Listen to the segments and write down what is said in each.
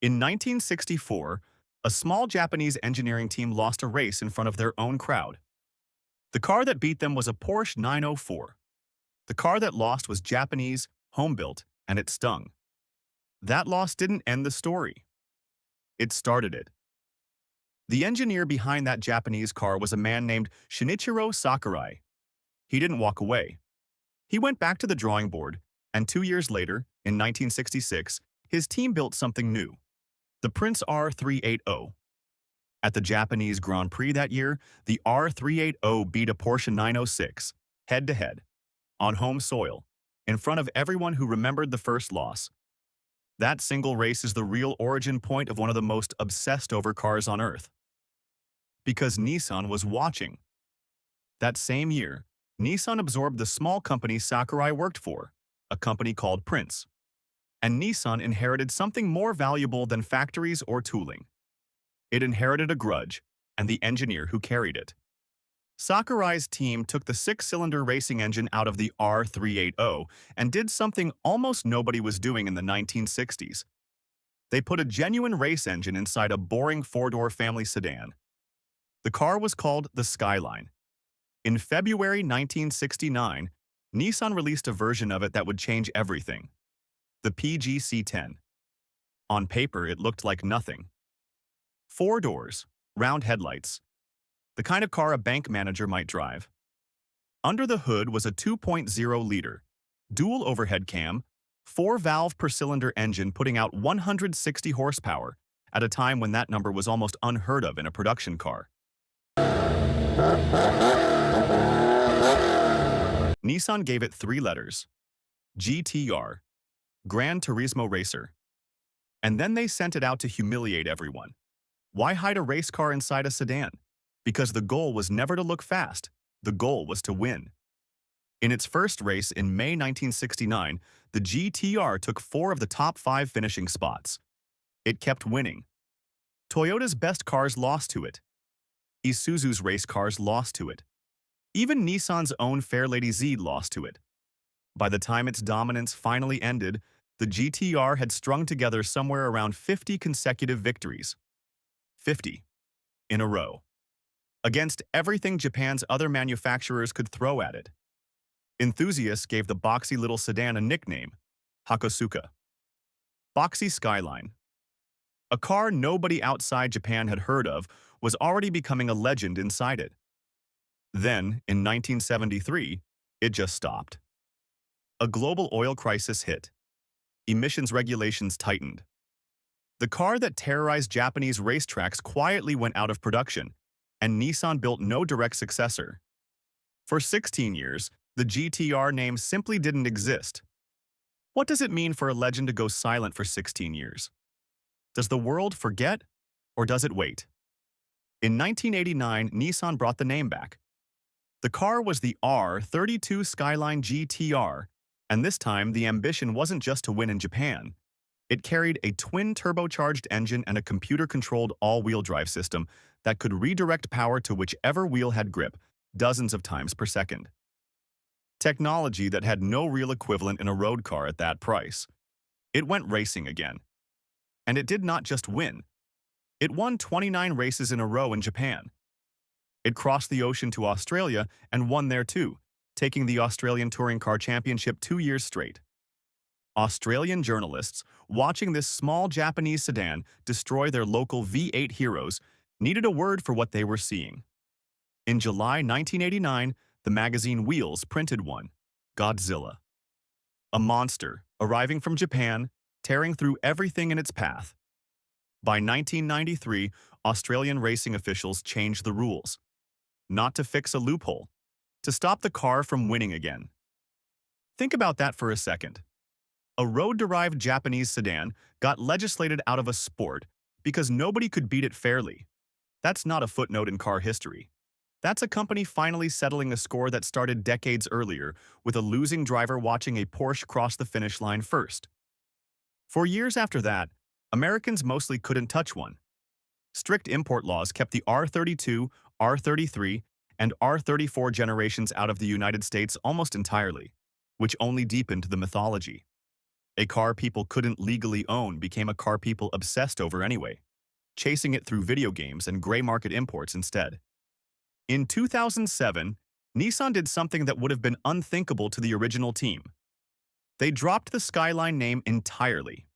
In 1964, a small Japanese engineering team lost a race in front of their own crowd. The car that beat them was a Porsche 904. The car that lost was Japanese, home-built, and it stung. That loss didn't end the story. It started it. The engineer behind that Japanese car was a man named Shinichiro Sakurai. He didn't walk away. He went back to the drawing board, and 2 years later, in 1966, his team built something new, the Prince R380. At the Japanese Grand Prix that year, the R380 beat a Porsche 906, head-to-head, on home soil, in front of everyone who remembered the first loss. That single race is the real origin point of one of the most obsessed over cars on Earth. Because Nissan was watching. That same year, Nissan absorbed the small company Sakurai worked for, a company called Prince. And Nissan inherited something more valuable than factories or tooling. It inherited a grudge, and the engineer who carried it. Sakurai's team took the six-cylinder racing engine out of the R380 and did something almost nobody was doing in the 1960s. They put a genuine race engine inside a boring four-door family sedan. The car was called the Skyline. In February 1969, Nissan released a version of it that would change everything. The PGC-10. On paper, it looked like nothing. 4 doors, round headlights. The kind of car a bank manager might drive. Under the hood was a 2.0-liter, dual overhead cam, 4-valve per-cylinder engine putting out 160 horsepower at a time when that number was almost unheard of in a production car. Nissan gave it 3 letters, GTR, Gran Turismo Racer. And then they sent it out to humiliate everyone. Why hide a race car inside a sedan? Because the goal was never to look fast, the goal was to win. In its first race in May 1969, the GTR took 4 of the top 5 finishing spots. It kept winning. Toyota's best cars lost to it. Isuzu's race cars lost to it. Even Nissan's own Fairlady Z lost to it. By the time its dominance finally ended, the GTR had strung together somewhere around 50 consecutive victories. 50. In a row. Against everything Japan's other manufacturers could throw at it. Enthusiasts gave the boxy little sedan a nickname, Hakosuka. Boxy Skyline. A car nobody outside Japan had heard of was already becoming a legend inside it. Then, in 1973, it just stopped. A global oil crisis hit. Emissions regulations tightened. The car that terrorized Japanese racetracks quietly went out of production, and Nissan built no direct successor. For 16 years, the GTR name simply didn't exist. What does it mean for a legend to go silent for 16 years? Does the world forget, or does it wait? In 1989, Nissan brought the name back. The car was the R32 Skyline GTR, and this time the ambition wasn't just to win in Japan. It carried a twin-turbocharged engine and a computer-controlled all-wheel drive system that could redirect power to whichever wheel had grip, dozens of times per second. Technology that had no real equivalent in a road car at that price. It went racing again. And it did not just win. It won 29 races in a row in Japan. It crossed the ocean to Australia and won there too, taking the Australian Touring Car Championship 2 years straight. Australian journalists, watching this small Japanese sedan destroy their local V8 heroes, needed a word for what they were seeing. In July 1989, the magazine Wheels printed one, Godzilla. A monster, arriving from Japan, tearing through everything in its path. By 1993, Australian racing officials changed the rules. Not to fix a loophole, to stop the car from winning again. Think about that for a second. A road-derived Japanese sedan got legislated out of a sport because nobody could beat it fairly. That's not a footnote in car history. That's a company finally settling a score that started decades earlier, with a losing driver watching a Porsche cross the finish line first. For years after that, Americans mostly couldn't touch one. Strict import laws kept the R32, R33, and R34 generations out of the United States almost entirely, which only deepened the mythology. A car people couldn't legally own became a car people obsessed over anyway, chasing it through video games and gray market imports instead. In 2007, Nissan did something that would have been unthinkable to the original team. They dropped the Skyline name entirely.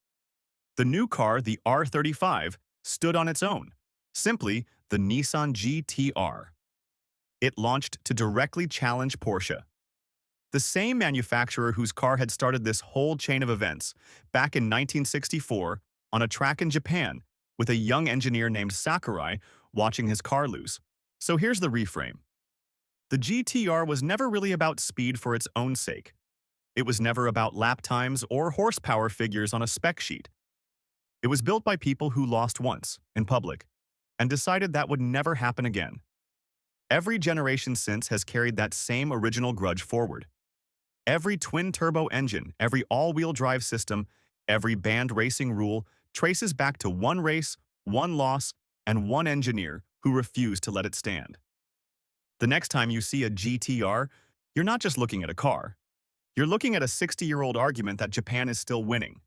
The new car, the R35, stood on its own, simply the Nissan GTR. It launched to directly challenge Porsche, the same manufacturer whose car had started this whole chain of events back in 1964 on a track in Japan with a young engineer named Sakurai watching his car lose. So here's the reframe. The GTR was never really about speed for its own sake. It was never about lap times or horsepower figures on a spec sheet. It was built by people who lost once, in public, and decided that would never happen again. Every generation since has carried that same original grudge forward. Every twin-turbo engine, every all-wheel drive system, every banned racing rule traces back to one race, one loss, and one engineer who refused to let it stand. The next time you see a GTR, you're not just looking at a car. You're looking at a 60-year-old argument that Japan is still winning.